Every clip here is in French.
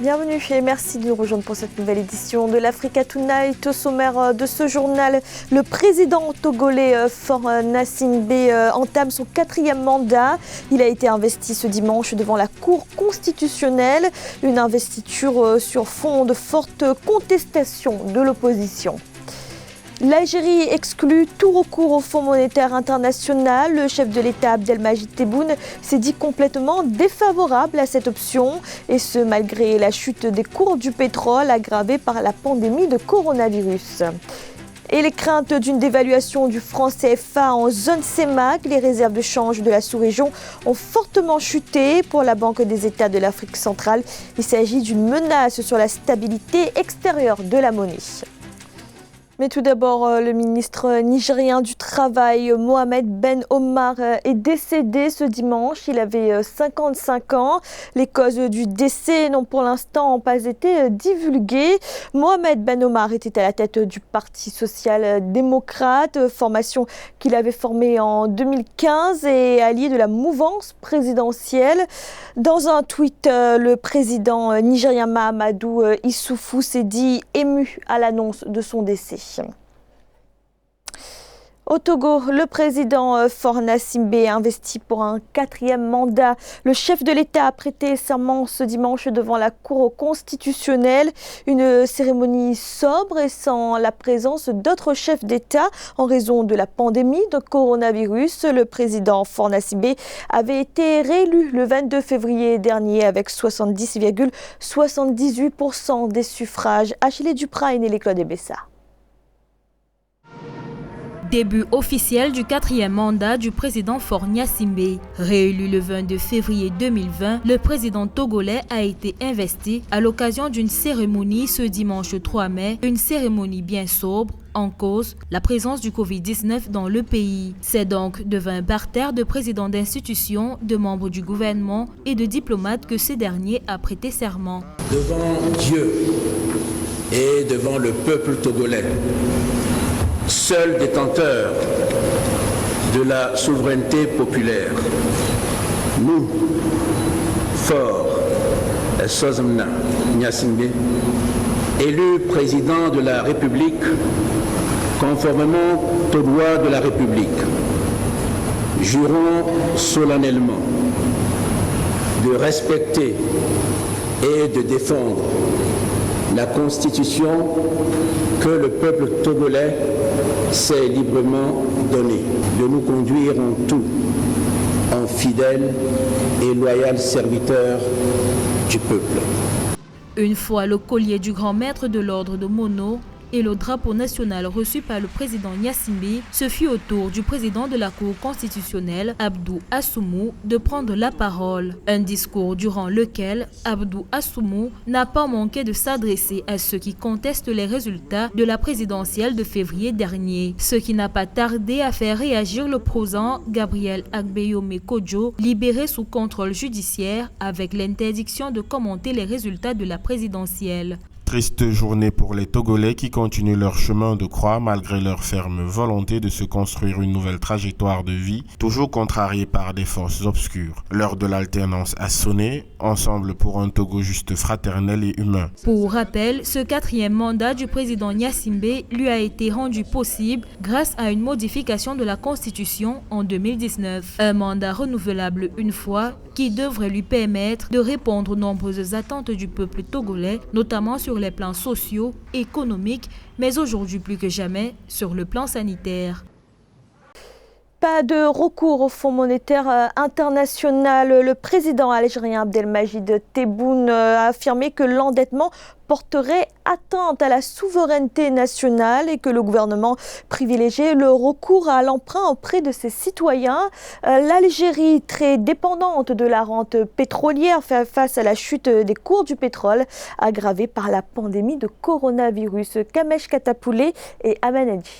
Bienvenue et merci de nous rejoindre pour cette nouvelle édition de l'Africa Tonight. Au sommaire de ce journal, le président togolais Faure Gnassingbé entame son 4e mandat. Il a été investi ce dimanche devant la Cour constitutionnelle. Une investiture sur fond de forte contestation de l'opposition. L'Algérie exclut tout recours au Fonds monétaire international. Le chef de l'État Abdelmajid Tebboune s'est dit complètement défavorable à cette option, et ce malgré la chute des cours du pétrole aggravée par la pandémie de coronavirus. Et les craintes d'une dévaluation du franc CFA en zone CEMAC, les réserves de change de la sous-région ont fortement chuté. Pour la Banque des États de l'Afrique centrale, il s'agit d'une menace sur la stabilité extérieure de la monnaie. Mais tout d'abord, le ministre nigérien du Travail, Mohamed Ben Omar, est décédé ce dimanche. Il avait 55 ans. Les causes du décès n'ont pour l'instant pas été divulguées. Mohamed Ben Omar était à la tête du Parti social-démocrate, formation qu'il avait formée en 2015 et allié de la mouvance présidentielle. Dans un tweet, le président nigérien Mahamadou Issoufou s'est dit ému à l'annonce de son décès. Au Togo, le président Faure Gnassingbé est investi pour un 4e mandat. Le chef de l'État a prêté serment ce dimanche devant la Cour constitutionnelle. Une cérémonie sobre et sans la présence d'autres chefs d'État en raison de la pandémie de coronavirus. Le président Faure Gnassingbé avait été réélu le 22 février dernier avec 70,78% des suffrages. Achille Duprat et Nelly Claude Bessa. Début officiel du 4e mandat du président Faure Gnassingbé. Réélu le 22 février 2020, le président togolais a été investi à l'occasion d'une cérémonie ce dimanche 3 mai, une cérémonie bien sobre, en cause la présence du Covid-19 dans le pays. C'est donc devant un parterre de présidents d'institutions, de membres du gouvernement et de diplomates que ce dernier a prêté serment. Devant Dieu et devant le peuple togolais, seul détenteur de la souveraineté populaire, nous, Faure Gnassingbé, élu président de la République conformément aux lois de la République, jurons solennellement de respecter et de défendre la Constitution que le peuple togolais s'est librement donnée, de nous conduire en tout en fidèle et loyal serviteur du peuple. Une fois le collier du grand maître de l'ordre de Mono et le drapeau national reçu par le président Gnassingbé, ce fut au tour du président de la Cour constitutionnelle, Abdou Assoumou, de prendre la parole. Un discours durant lequel Abdou Assoumou n'a pas manqué de s'adresser à ceux qui contestent les résultats de la présidentielle de février dernier, ce qui n'a pas tardé à faire réagir l'opposant Gabriel Agbeyome Kodjo, libéré sous contrôle judiciaire avec l'interdiction de commenter les résultats de la présidentielle. Triste journée pour les Togolais qui continuent leur chemin de croix malgré leur ferme volonté de se construire une nouvelle trajectoire de vie, toujours contrariée par des forces obscures. L'heure de l'alternance a sonné, ensemble pour un Togo juste fraternel et humain. Pour rappel, ce 4e mandat du président Gnassingbé lui a été rendu possible grâce à une modification de la Constitution en 2019. Un mandat renouvelable une fois qui devrait lui permettre de répondre aux nombreuses attentes du peuple togolais, notamment sur les plans sociaux, économiques, mais aujourd'hui plus que jamais sur le plan sanitaire. Pas de recours au Fonds monétaire international. Le président algérien Abdelmajid Tebboune a affirmé que l'endettement porterait atteinte à la souveraineté nationale et que le gouvernement privilégiait le recours à l'emprunt auprès de ses citoyens. L'Algérie, très dépendante de la rente pétrolière, fait face à la chute des cours du pétrole aggravée par la pandémie de coronavirus. Kamesh Katapoulé et Amanadji.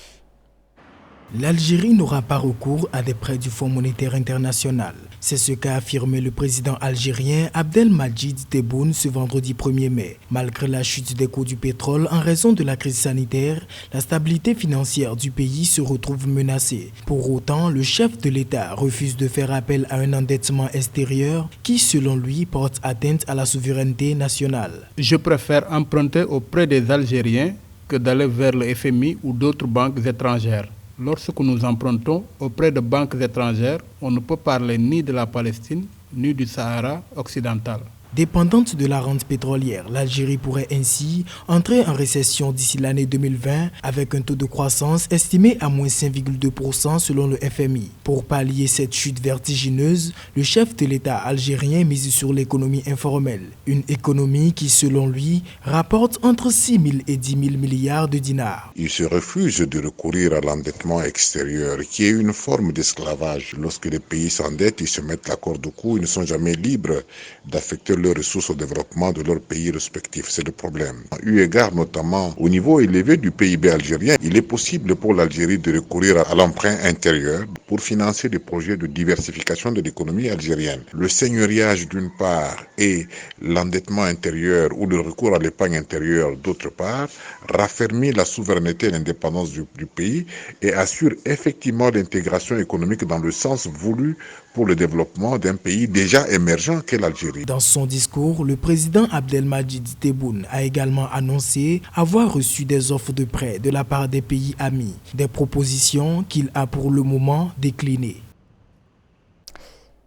L'Algérie n'aura pas recours à des prêts du Fonds monétaire international. C'est ce qu'a affirmé le président algérien Abdelmadjid Tebboune ce vendredi 1er mai. Malgré la chute des cours du pétrole en raison de la crise sanitaire, la stabilité financière du pays se retrouve menacée. Pour autant, le chef de l'État refuse de faire appel à un endettement extérieur qui, selon lui, porte atteinte à la souveraineté nationale. Je préfère emprunter auprès des Algériens que d'aller vers le FMI ou d'autres banques étrangères. Lorsque nous empruntons auprès de banques étrangères, on ne peut parler ni de la Palestine, ni du Sahara occidental. Dépendante de la rente pétrolière, l'Algérie pourrait ainsi entrer en récession d'ici l'année 2020 avec un taux de croissance estimé à moins 5,2% selon le FMI. Pour pallier cette chute vertigineuse, le chef de l'État algérien mise sur l'économie informelle. Une économie qui, selon lui, rapporte entre 6 000 et 10 000 milliards de dinars. Il se refuse de recourir à l'endettement extérieur, qui est une forme d'esclavage. Lorsque les pays s'endettent, ils se mettent la corde au cou, ils ne sont jamais libres d'affecter leurs ressources au développement de leurs pays respectifs. C'est le problème. Eu égard notamment au niveau élevé du PIB algérien, il est possible pour l'Algérie de recourir à l'emprunt intérieur pour financer des projets de diversification de l'économie algérienne. Le seigneuriage d'une part et l'endettement intérieur ou le recours à l'épargne intérieure d'autre part raffermit la souveraineté et l'indépendance du pays et assure effectivement l'intégration économique dans le sens voulu pour le développement d'un pays déjà émergent qu'est l'Algérie. Dans son discours, le président Abdelmadjid Tebboune a également annoncé avoir reçu des offres de prêt de la part des pays amis, des propositions qu'il a pour le moment déclinées.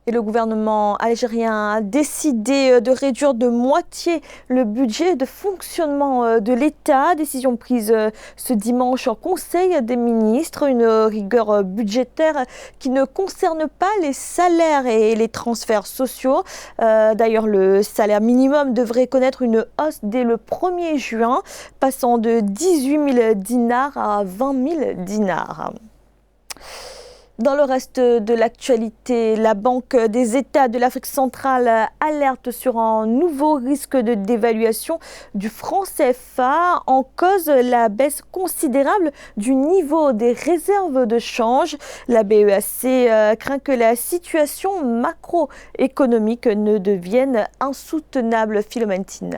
Et le gouvernement algérien a décidé de réduire de moitié le budget de fonctionnement de l'État. Décision prise ce dimanche en Conseil des ministres. Une rigueur budgétaire qui ne concerne pas les salaires et les transferts sociaux. D'ailleurs, le salaire minimum devrait connaître une hausse dès le 1er juin, passant de 18 000 dinars à 20 000 dinars. Dans le reste de l'actualité, la Banque des États de l'Afrique centrale alerte sur un nouveau risque de dévaluation du franc CFA, en cause la baisse considérable du niveau des réserves de change. La BEAC craint que la situation macroéconomique ne devienne insoutenable. Philomentine.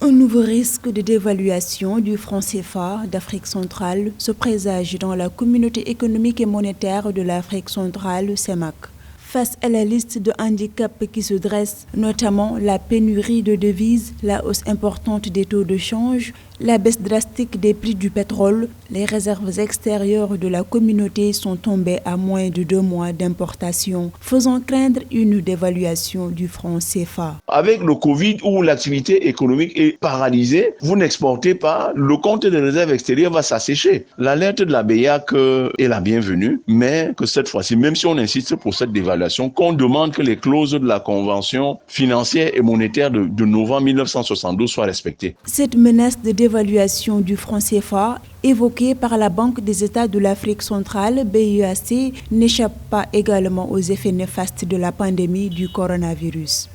Un nouveau risque de dévaluation du franc CFA d'Afrique centrale se présage dans la communauté économique et monétaire de l'Afrique centrale, CEMAC. Face à la liste de handicaps qui se dresse, notamment la pénurie de devises, la hausse importante des taux de change, la baisse drastique des prix du pétrole, les réserves extérieures de la communauté sont tombées à moins de 2 mois d'importation, faisant craindre une dévaluation du franc CFA. Avec le Covid où l'activité économique est paralysée, vous n'exportez pas, le compte de réserve extérieure va s'assécher. L'alerte de la BEAC est la bienvenue, mais que cette fois-ci, même si on insiste pour cette dévaluation, qu'on demande que les clauses de la Convention financière et monétaire de novembre 1972 soient respectées. Cette menace de dévaluation du franc CFA évoquée par la Banque des États de l'Afrique centrale, BEAC, n'échappe pas également aux effets néfastes de la pandémie du coronavirus.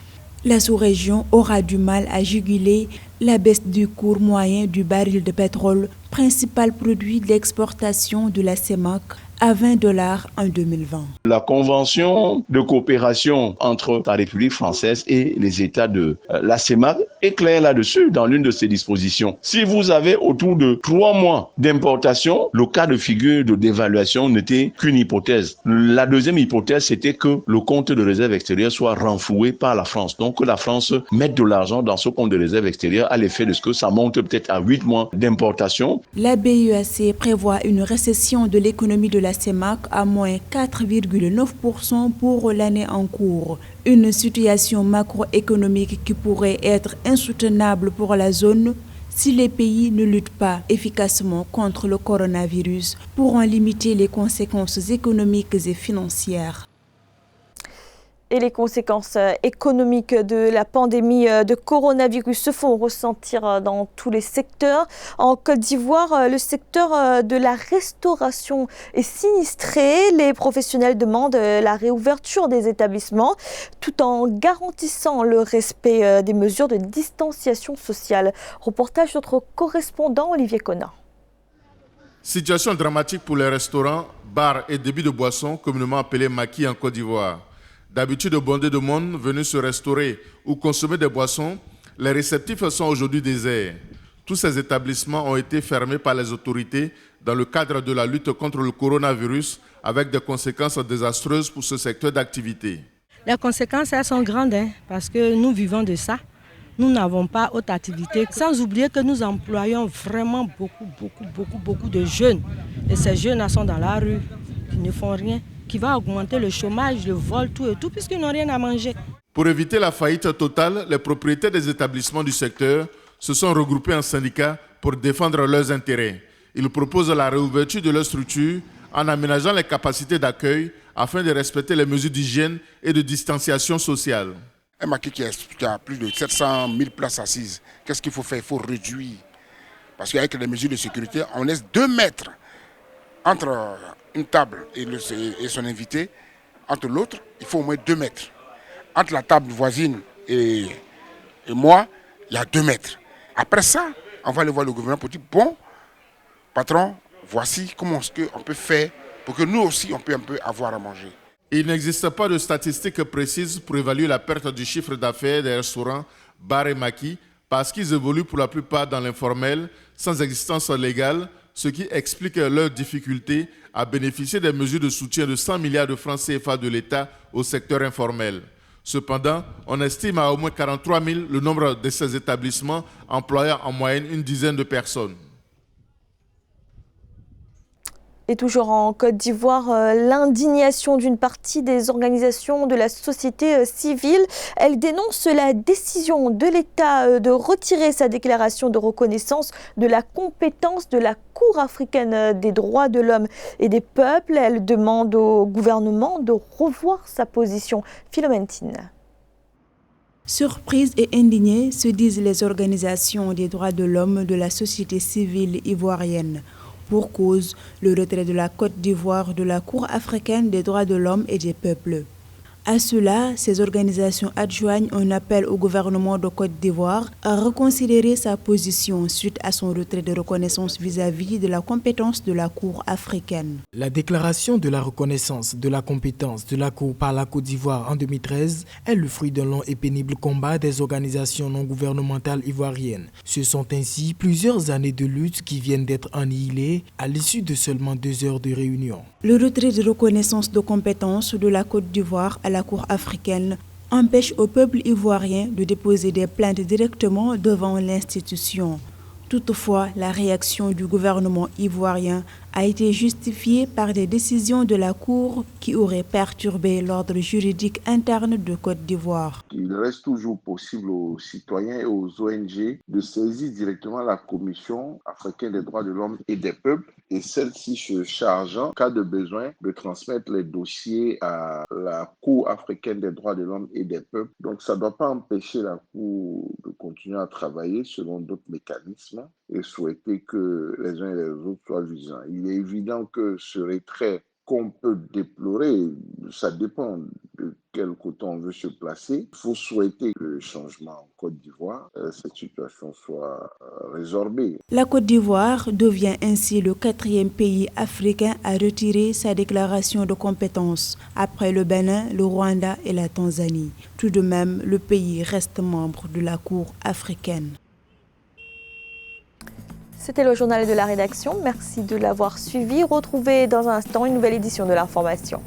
La sous-région aura du mal à juguler la baisse du cours moyen du baril de pétrole, principal produit d'exportation de la CEMAC, à $20 en 2020. La convention de coopération entre la République française et les États de la CEMAC est claire là-dessus dans l'une de ses dispositions. Si vous avez autour de 3 mois d'importation, le cas de figure de dévaluation n'était qu'une hypothèse. La deuxième hypothèse, c'était que le compte de réserve extérieure soit renfloué par la France. Donc que la France mette de l'argent dans ce compte de réserve extérieure à l'effet de ce que ça monte peut-être à 8 mois d'importation. La BEAC prévoit une récession de l'économie de la CEMAC à moins 4,9% pour l'année en cours. Une situation macroéconomique qui pourrait être insoutenable pour la zone si les pays ne luttent pas efficacement contre le coronavirus pour en limiter les conséquences économiques et financières. Et les conséquences économiques de la pandémie de coronavirus se font ressentir dans tous les secteurs. En Côte d'Ivoire, le secteur de la restauration est sinistré. Les professionnels demandent la réouverture des établissements tout en garantissant le respect des mesures de distanciation sociale. Reportage de notre correspondant Olivier Conin. Situation dramatique pour les restaurants, bars et débits de boissons, communément appelés maquis en Côte d'Ivoire. D'habitude bondés de monde venus se restaurer ou consommer des boissons, les réceptifs sont aujourd'hui déserts. Tous ces établissements ont été fermés par les autorités dans le cadre de la lutte contre le coronavirus, avec des conséquences désastreuses pour ce secteur d'activité. Les conséquences, elles sont grandes, parce que nous vivons de ça. Nous n'avons pas autre activité. Sans oublier que nous employons vraiment beaucoup de jeunes. Et ces jeunes sont dans la rue, qui ne font rien, qui va augmenter le chômage, le vol, tout et tout, puisqu'ils n'ont rien à manger. Pour éviter la faillite totale, les propriétaires des établissements du secteur se sont regroupés en syndicats pour défendre leurs intérêts. Ils proposent la réouverture de leurs structures en aménageant les capacités d'accueil afin de respecter les mesures d'hygiène et de distanciation sociale. Un maquis qui a plus de 700 000 places assises, qu'est-ce qu'il faut faire? Il faut réduire. Parce qu'avec les mesures de sécurité, on laisse 2 mètres entre une table et son invité. Entre l'autre, il faut au moins 2 mètres. Entre la table voisine et moi, il y a 2 mètres. Après ça, on va aller voir le gouvernement pour dire, bon, patron, voici comment on peut faire pour que nous aussi, on peut un peu avoir à manger. Il n'existe pas de statistiques précises pour évaluer la perte du chiffre d'affaires des restaurants, bars et maquis, parce qu'ils évoluent pour la plupart dans l'informel, sans existence légale, ce qui explique leur difficulté à bénéficier des mesures de soutien de 100 milliards de francs CFA de l'État au secteur informel. Cependant, on estime à au moins 43 000 le nombre de ces établissements employant en moyenne une dizaine de personnes. Et toujours en Côte d'Ivoire, l'indignation d'une partie des organisations de la société civile. Elle dénonce la décision de l'État de retirer sa déclaration de reconnaissance de la compétence de la Cour africaine des droits de l'homme et des peuples. Elle demande au gouvernement de revoir sa position. Philomène Tine. Surprise et indignée se disent les organisations des droits de l'homme de la société civile ivoirienne. Pour cause, le retrait de la Côte d'Ivoire de la Cour africaine des droits de l'homme et des peuples. À cela, ces organisations adjoignent un appel au gouvernement de Côte d'Ivoire à reconsidérer sa position suite à son retrait de reconnaissance vis-à-vis de la compétence de la Cour africaine. La déclaration de la reconnaissance de la compétence de la Cour par la Côte d'Ivoire en 2013 est le fruit d'un long et pénible combat des organisations non gouvernementales ivoiriennes. Ce sont ainsi plusieurs années de lutte qui viennent d'être annihilées à l'issue de seulement 2 heures de réunion. Le retrait de reconnaissance de compétence de la Côte d'Ivoire à la Cour africaine empêche au peuple ivoirien de déposer des plaintes directement devant l'institution. Toutefois, la réaction du gouvernement ivoirien a été justifiée par des décisions de la Cour qui auraient perturbé l'ordre juridique interne de Côte d'Ivoire. Il reste toujours possible aux citoyens et aux ONG de saisir directement la Commission africaine des droits de l'homme et des peuples et celle-ci se chargeant, en cas de besoin, de transmettre les dossiers à la Cour africaine des droits de l'homme et des peuples. Donc ça ne doit pas empêcher la Cour de continuer à travailler selon d'autres mécanismes et souhaiter que les uns et les autres soient vigilants. Il est évident que ce retrait qu'on peut déplorer, ça dépend de quel côté on veut se placer. Il faut souhaiter que le changement en Côte d'Ivoire, cette situation soit résorbée. La Côte d'Ivoire devient ainsi le 4e pays africain à retirer sa déclaration de compétence, après le Bénin, le Rwanda et la Tanzanie. Tout de même, le pays reste membre de la Cour africaine. C'était le journal de la rédaction. Merci de l'avoir suivi. Retrouvez dans un instant une nouvelle édition de l'information.